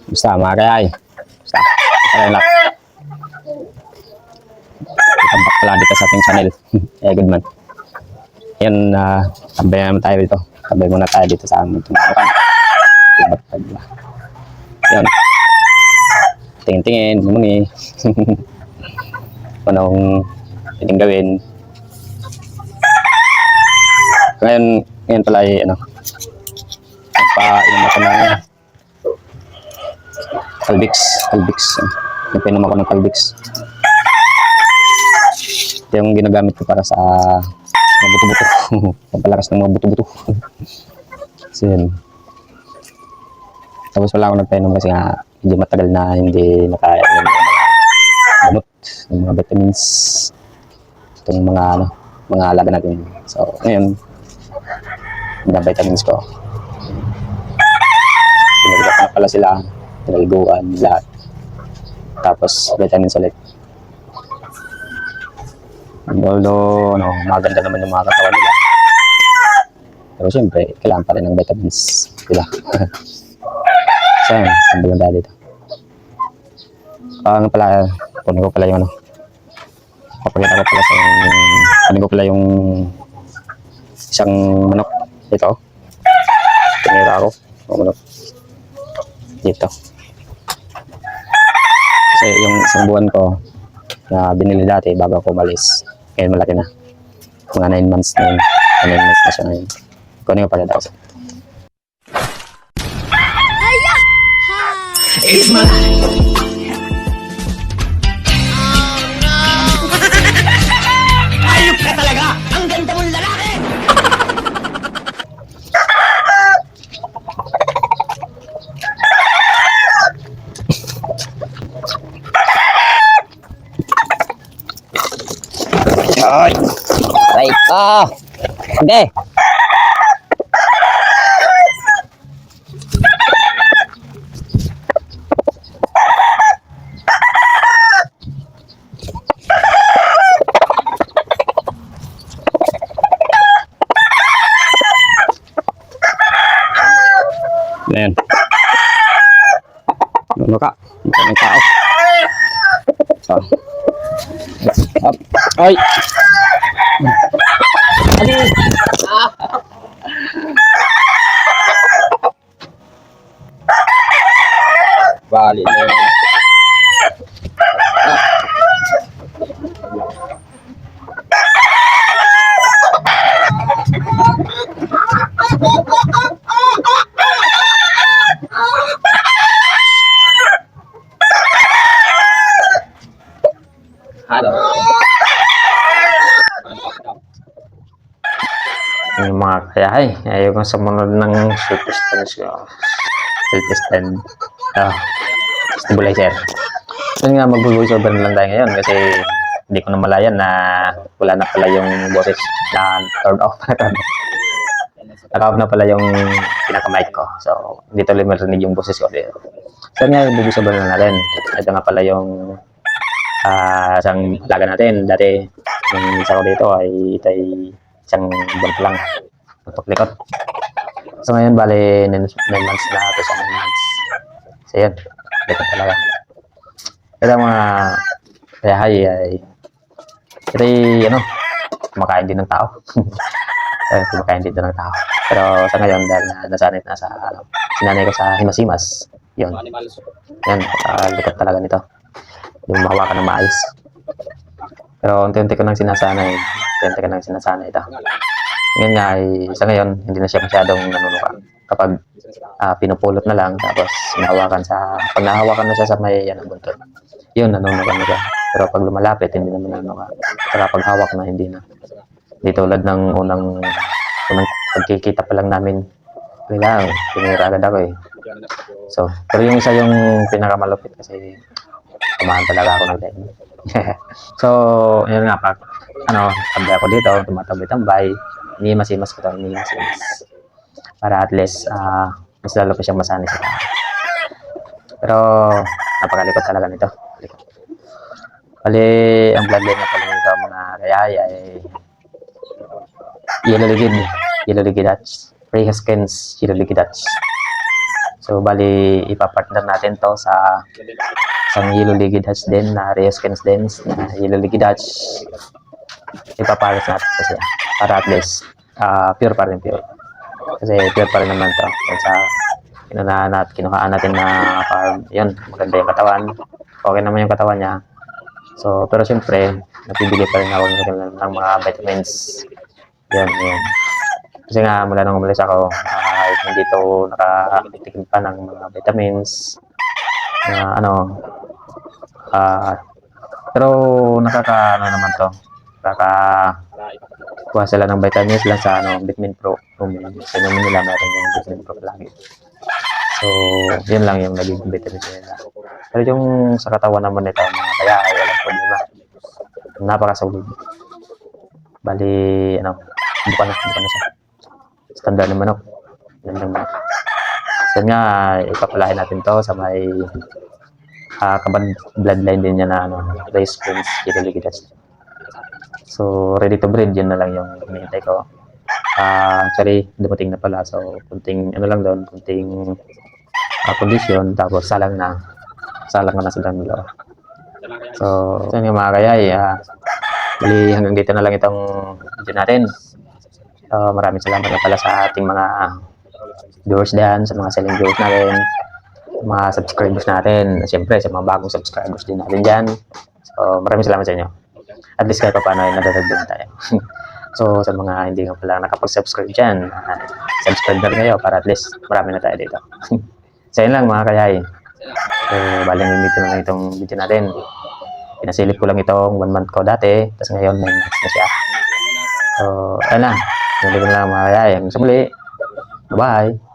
Basta mga kayay. Basta. Kaya lang. Welcome back pala dito sa ating channel. Good man. Yan, tambay naman tayo dito. Tambay muna tayo dito sa aming tumakan. Yan. Tingin-tingin, muni. Anong pwedeng gawin. Ngayon pala ay nagpa-inom ako ng Calvix. Nagpa-inom ako ng Calvix. Ito yung ginagamit ko para sa mga buto-buto. Pampalakas ng mga buto-buto. So yun. Tapos wala ako nagpa-inom kasi nga medyo matagal na hindi nakaya ng mga gamot, ng mga vitamins. Itong mga alaga natin. So ngayon, mga vitamins ko. Pinagdat na pala sila, pinaliguan, lahat. Tapos vitamins ulit. Although, maganda naman yung mga katawan nila. Pero siyempre, kailangan pa rin ng vitamins. Diba? So, ang lang tayo dito. Kunin ko pala yung papakita ko pala sa kunin ko pala yung isang manok dito. Tinira ako. Manok. Dito. Kasi yung isang buwan ko na binili dati bago ako umalis. Ngayon malaki na. Mga 9 months na yun. 9 months na siya ngayon. Kunin ko pala daw. It's my life. Ayop ka talaga! Ang ganda mong lalaki! Ay! Right! Okay! Ayan. Ano ka? May tao. Up. Ay! Bali na yun. Hello. Yung mga kayahay, ayaw kong sumunod ng self-stand ko. Self-stand. Stabilizer. Yun nga, mag-voice over na lang tayo ngayon kasi hindi ko na malayan na wala na pala yung boses na turn off. Naka-off na pala yung pinaka-mic ko. So, hindi tuloy marinig yung boses ko. So, nga, mag-voice over na natin. Ito nga pala yung isang alaga natin. Dati, yung isa ko dito ay ito ay isang buwan pa lang. Magpaklikot. So ngayon, bali 9 months na ito sa 9 months. So yun, likot talaga. Ito mga kayahay ay ito ay kumakain din ng tao. Kumakain din ng tao. Pero sa ngayon, dahil nasanit na sa sinanay ko sa himasimas, yun. Yan, likot talaga nito. Yung mahawakan ng maayos. Pero unti-unti ko nang sinasanay. Ito. Ngayon nga ay sa ngayon, hindi na siya masyadong nanunuka. Kapag pinupulot na lang, tapos pag nahawakan na siya sa may buntot, yun, nanunuka na siya. Pero pag lumalapit, hindi naman nanunuka. Saka pag hawak na, hindi na. Hindi tulad ng unang pagkikita pa lang namin. Tinira agad ako eh. So, pero yung isa yung pinakamalupit kasi kumahan talaga ako ng time. So, yun nga, tabi ako dito, tumatambay-tambay, ini-masimas ko ito, ini-masimas. Para at least, mas lalo pa siyang masanay sa tao. Pero, napakalikot talaga nito. Bali, ang bloodline na pala nito, mga kayaya, ay Yellow Ligid Dutch. Prey Haskins Yellow Ligid Dutch. So, bali, ipapartner natin to sa isang Yellow Liquid Hatch din na Reoskins din na Yellow Liquid Hatch. Ipapares natin kasi para at least pure pa rin pure. Kasi pure pa rin naman to. Kung sa kinuhaan natin na farm, yun, maganda yung katawan. Okay naman yung katawan niya. So, pero siyempre, napibigay pa rin ako ng mga vitamins. Yan. Kasi nga, mula nung umalis ako, hindi to nakatikim pa ng mga vitamins. Pero naman to. Kuha sila ng vitamins lang sa Vitamin Pro. Sa naman nila meron yung Vitamin Pro lagi. So, yun lang yung naging vitamins nila. Pero yung sa katawan naman nito, mga kaya ay walang problema. Napakasulid. Bali, buka na siya. Standard na manok. Gandang manok. So nga, ipapalahin natin to sa may bloodline din niya na race prince Yellow Liquid Hatch. So, ready to breed, yun na lang yung hinihintay ko. Actually, dumating na pala. So, kunting condition, tapos salang na silang dalawa. So, yun yung mga kayay. Bali, hanggang dito na lang itong video natin. Maraming salamat na pala sa ating mga viewers dyan, sa mga selling viewers natin, mga subscribers natin, siyempre sa mga bagong subscribers din natin dyan. So, maraming salamat sa inyo. At least kahit pa paano ay nadadagdagan tayo. So, sa mga hindi nga pala nakapag-subscribe dyan, subscribe na rin kayo para at least marami na tayo dito. So, yun lang mga kayay. So, baling limito na lang itong video natin. Pinasilip ko lang itong 1 month ko dati, tapos ngayon 9 months na siya. So, ayun lang. Nandito na lang mga kayay. Hanggang sa muli. Bye-bye.